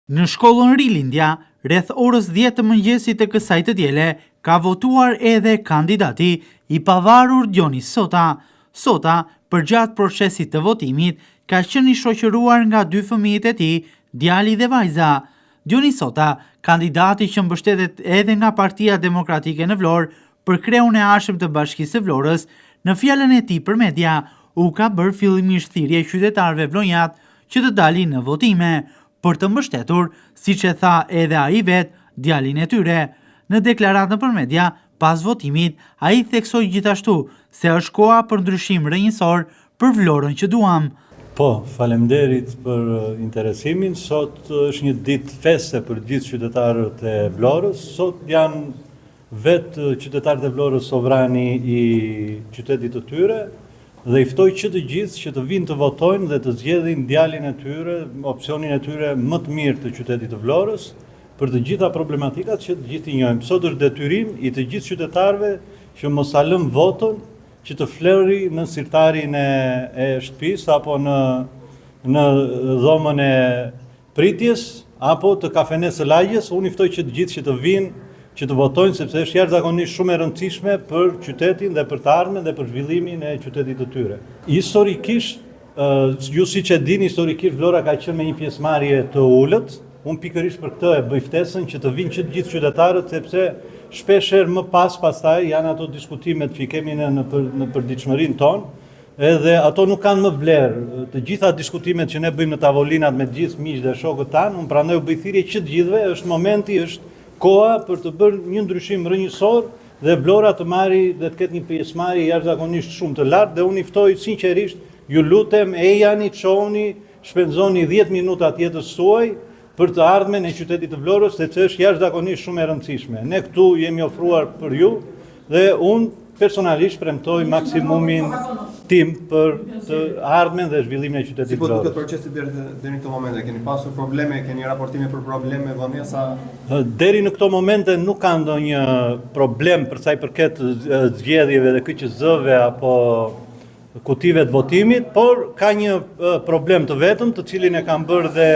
Në shkollën Rilindja, rreth orës 10 të mëngjesit të kësaj të diele, ka votuar edhe kandidati i pavarur Dionis Sota. Sota, përgjatë procesit të votimit, ka qenë i shoqëruar nga 2 fëmijët e tij, djali dhe vajza. Dionis Sota, kandidati që mbështetet edhe nga Partia Demokratike në Vlorë për kreun e arshëm të Bashkisë së Vlorës, në fjalën e tij për media, u ka bërë fillimisht thirrje qytetarëve vlonjat që të dalin në votime, për të mbështetur, siç e tha edhe ai vet, djalin e tyre. Në deklaratën për media, pas votimit, ai theksoi gjithashtu se është koha për ndryshim rrënjësor për Vlorën që duam. Po, faleminderit për interesimin. Sot është një ditë feste për gjithë qytetarët e Vlorës. Sot janë vetë qytetarët e Vlorës sovrani i qytetit të tyre, dhe i ftoj që të gjithë që të vinë të votojnë dhe të zgjedhin djalin e tyre, opsionin e tyre më të mirë të qytetit të Vlorës, për të gjitha problematikat që të gjithë i njohim. Sot është detyrim i të gjithë qytetarëve që mos ta lëm votën, që të fleri në sirtarin e shtëpisë apo në dhomën e pritjes apo të kafenes së lagjes. Unë i ftoj që të gjithë që të vinë, që të votojnë, sepse është jashtëzakonisht shumë e rëndësishme për qytetin dhe për të ardhmen dhe për zhvillimin e qytetit të tyre. Historikisht, ju siç e dini, historikisht Vlora ka qenë me një pjesëmarrje të ulët. Unë pikërisht për këtë e bëj ftesën që të vinë që të gjithë qytetarët, sepse shpeshherë më pastaj janë ato diskutimet që i kemi në përditshmërinë tonë, edhe ato nuk kanë më vlerë. Të gjitha diskutimet që ne bëjmë në tavolinat me të gjithë miqtë dhe shokët tanë, unë prandaj u bëj thirrje që të gjithëve, është momenti, është koha për të bërë një ndryshim rrënjësor dhe Vlora të marrë dhe të ketë një pjesëmarrje jashtëzakonisht shumë të lartë, dhe unë i ftoj sinqerisht, ju lutem, ejani, çohuni, shpenzoni 10 minuta të jetës suaj për të ardhmen e qytetit të Vlorës, sepse është jashtëzakonisht shumë e rëndësishme. Ne këtu jemi ofruar për ju dhe unë personalisht premtoj maksimumin tim për të ardhmen dhe zhvillimin e qytetit të Vlorës. Si po duket procesi deri në këtë moment? Keni pasur probleme, keni raportime për probleme vëmesa? Deri në këto momente nuk ka ndonjë problem për sa i përket zgjedhjeve dhe KQZ-ve apo kutive të votimit, por ka një problem të vetëm, të cilin e kam bërë dhe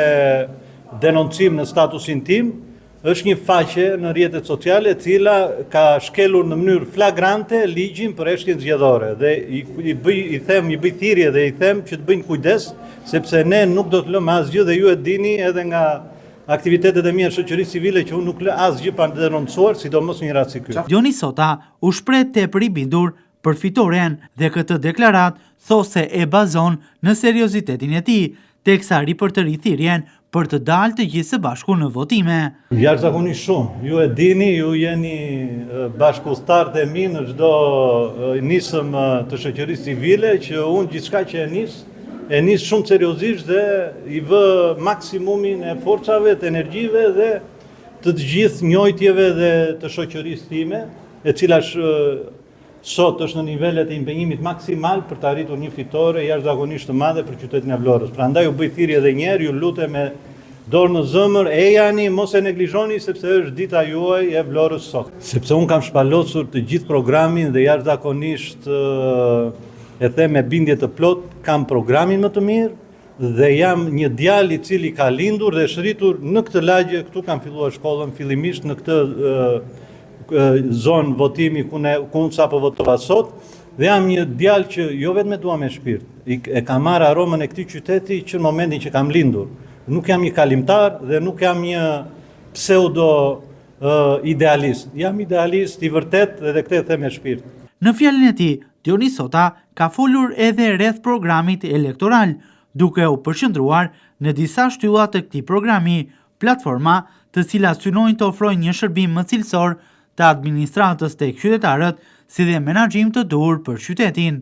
denoncim në statusin tim. Është një faqe në rrjetet sociale e cila ka shkelur në mënyrë flagrante ligjin për heshtjen zgjedhore, dhe i bëj thirrje dhe i them që të bëjnë kujdes, sepse ne nuk do të lëmë asgjë, dhe ju e dini edhe nga aktivitetet e mia shoqërisë civile që unë nuk lë asgjë pa denoncuar, sidomos një rast si ky. Dionis Sota u shpreh tepër i bindur për fitoren dhe këtë deklarat thosë e bazon në seriozitetin e tij, teksa ripërtëri thirrjen për të dalë të gjithë së bashku në votime. Jashtëzakonisht shumë. Ju e dini, ju jeni bashkëulltarët e mi në çdo nisëm të shoqërisë civile, që unë gjithçka që e nis shumë seriozisht dhe i vë maksimumin e forcave, të energjive dhe të gjithë njojtjeve dhe të shoqërisë time, e cila sot është në nivelet e impenjimit maksimal për të arritur një fitore jashtëzakonisht të madhe për qytetin e Vlorës. Prandaj u bëj thirrje edhe një herë, ju lutem me dorë në zëmër, ejani, mos e neglizhoni, sepse është dita juaj e Vlorës sot. Sepse unë kam shpalosur të gjithë programin dhe jashtëzakonisht e them me bindje të plot, kam programin më të mirë dhe jam një djalë i cili ka lindur dhe shritur në këtë lagje. Këtu kam filluar shkollën fillimisht në këtë zonë votimi ku sapo votova sot, dhe jam një djalë që jo vetëm e dua me shpirt, e kam marrë aromën e këtij qyteti që në momentin që kam lindur. Nuk jam një kalimtar dhe nuk jam një pseudo idealist. Jam idealist i vërtet dhe këtë e them me shpirt. Në fjalën e tij, Dionis Sota ka folur edhe rreth programit elektoral, duke u përqendruar në disa shtylla të këtij programi, platforma të cilat synojnë të ofrojnë një shërbim më cilësor të administratës tek qytetarët, si dhe menaxhim të duhur për qytetin.